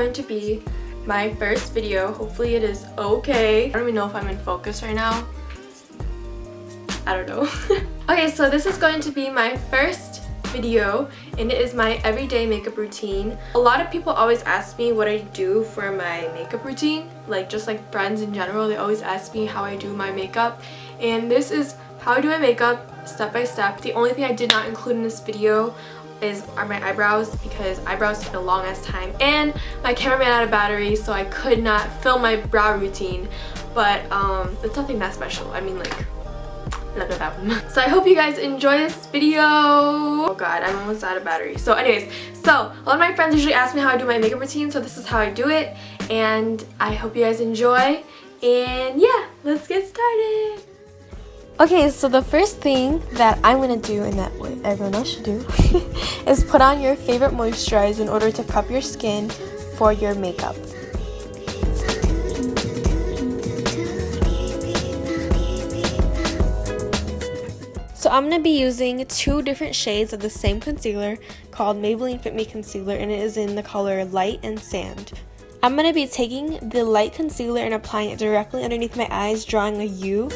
going to be my first video. Hopefully it is okay. I don't even know if I'm in focus right now. I don't know. Okay, so this is going to be my first video and it is my everyday makeup routine. A lot of people always ask me what I do for my makeup routine, like just like friends in general, they always ask me how I do my makeup, and this is how I do my makeup step by step. The only thing I did not include in this video are my eyebrows, because eyebrows take a long ass time and my camera ran out of battery, so I could not film my brow routine. But it's nothing that special. I mean, like, look at that one. So I hope you guys enjoy this video. Oh god, I'm almost out of battery. So anyways, so a lot of my friends usually ask me how I do my makeup routine, so this is how I do it, and I hope you guys enjoy. And yeah, let's get started. Okay, so the first thing that I'm gonna do, and that what everyone else should do, is put on your favorite moisturizer in order to prep your skin for your makeup. So I'm going to be using two different shades of the same concealer called Maybelline Fit Me Concealer, and it is in the color Light and Sand. I'm going to be taking the light concealer and applying it directly underneath my eyes, drawing a U.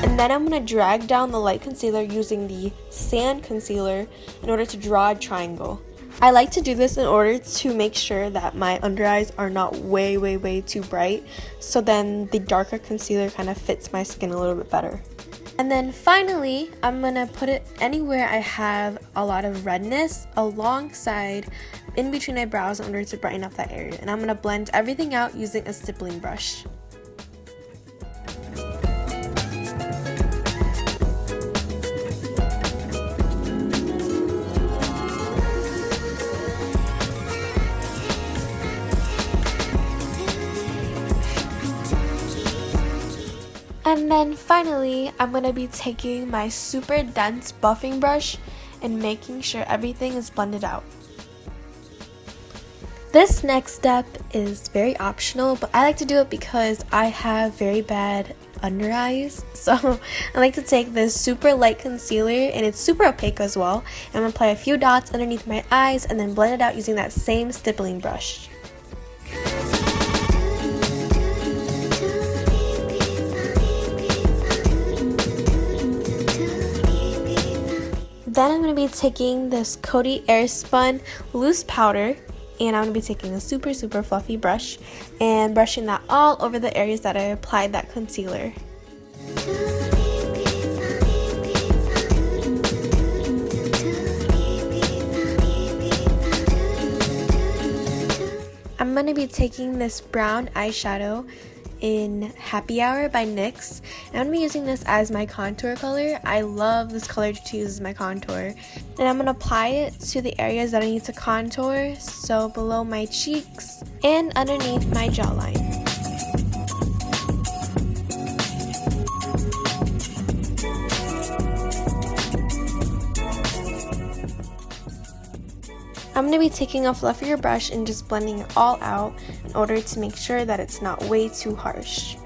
And then I'm going to drag down the light concealer using the sand concealer in order to draw a triangle. I like to do this in order to make sure that my under eyes are not way too bright, so then the darker concealer kind of fits my skin a little bit better. And then finally, I'm going to put it anywhere I have a lot of redness alongside in between my brows in order to brighten up that area. And I'm going to blend everything out using a stippling brush. And then finally, I'm going to be taking my super dense buffing brush and making sure everything is blended out. This next step is very optional, but I like to do it because I have very bad under eyes. So I like to take this super light concealer, and it's super opaque as well. And I'm going to apply a few dots underneath my eyes and then blend it out using that same stippling brush. Then I'm going to be taking this Coty Airspun loose powder, and I'm going to be taking a super fluffy brush and brushing that all over the areas that I applied that concealer. I'm going to be taking this brown eyeshadow in Happy Hour by NYX, and I'm going to be using this as my contour color. I love this color to use as my contour, and I'm going to apply it to the areas that I need to contour, so below my cheeks and underneath my jawline. I'm going to be taking a fluffier brush and just blending it all out in order to make sure that it's not way too harsh.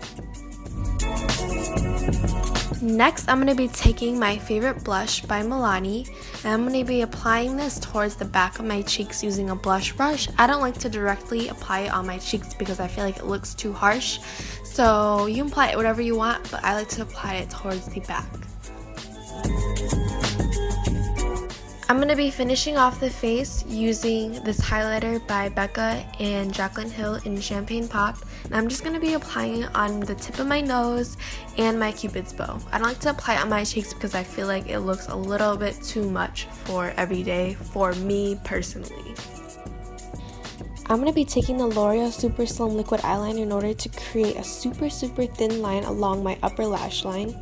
Next, I'm going to be taking my favorite blush by Milani, and I'm going to be applying this towards the back of my cheeks using a blush brush. I don't like to directly apply it on my cheeks because I feel like it looks too harsh. So you can apply it whatever you want, but I like to apply it towards the back. I'm going to be finishing off the face using this highlighter by BECCA and Jaclyn Hill in Champagne Pop. And I'm just going to be applying it on the tip of my nose and my cupid's bow. I don't like to apply it on my cheeks because I feel like it looks a little bit too much for everyday for me personally. I'm going to be taking the L'Oreal Super Slim Liquid Eyeliner in order to create a super thin line along my upper lash line.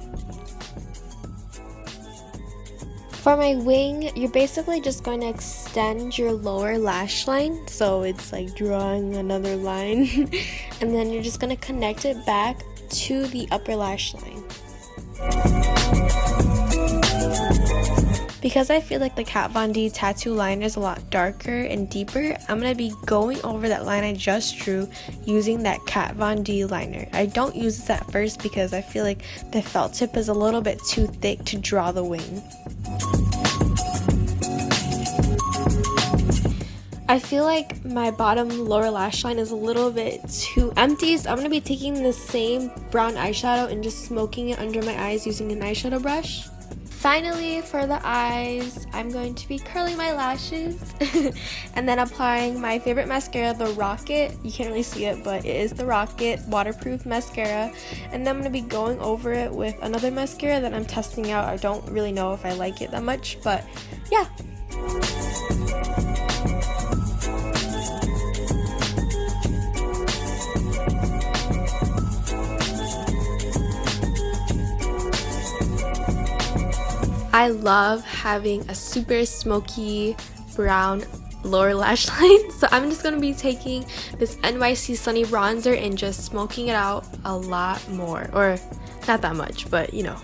For my wing, you're basically just going to extend your lower lash line, so it's like drawing another line, and then you're just going to connect it back to the upper lash line. Because I feel like the KatVonD tattoo liner is a lot darker and deeper, I'm going to be going over that line I just drew using that KatVonD liner. I don't use this at first because I feel like the felt tip is a little bit too thick to draw the wing. I feel like my bottom lower lash line is a little bit too empty, so I'm going to be taking the same brown eyeshadow and just smoking it under my eyes using an eyeshadow brush. Finally, for the eyes, I'm going to be curling my lashes and then applying my favorite mascara, the Rocket. You can't really see it, but it is the Rocket waterproof mascara. And then I'm going to be going over it with another mascara that I'm testing out. I don't really know if I like it that much, but yeah. I love having a super smoky brown lower lash line, so I'm just going to be taking this NYC Sunny bronzer and just smoking it out a lot more, or not that much, but you know.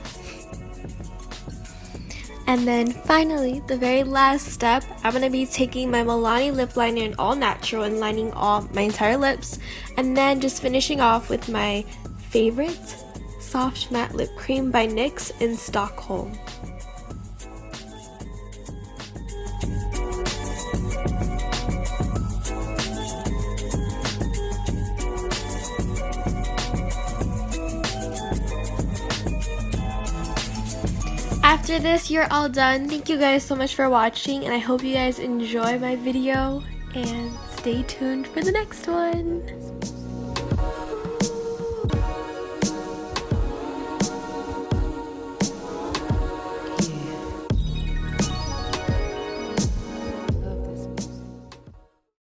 And then finally, the very last step, I'm going to be taking my Milani lip liner in all natural and lining all my entire lips, and then just finishing off with my favorite soft matte lip cream by NYX in Stockholm. After this, you're all done. Thank you guys so much for watching, and I hope you guys enjoy my video, and stay tuned for the next one.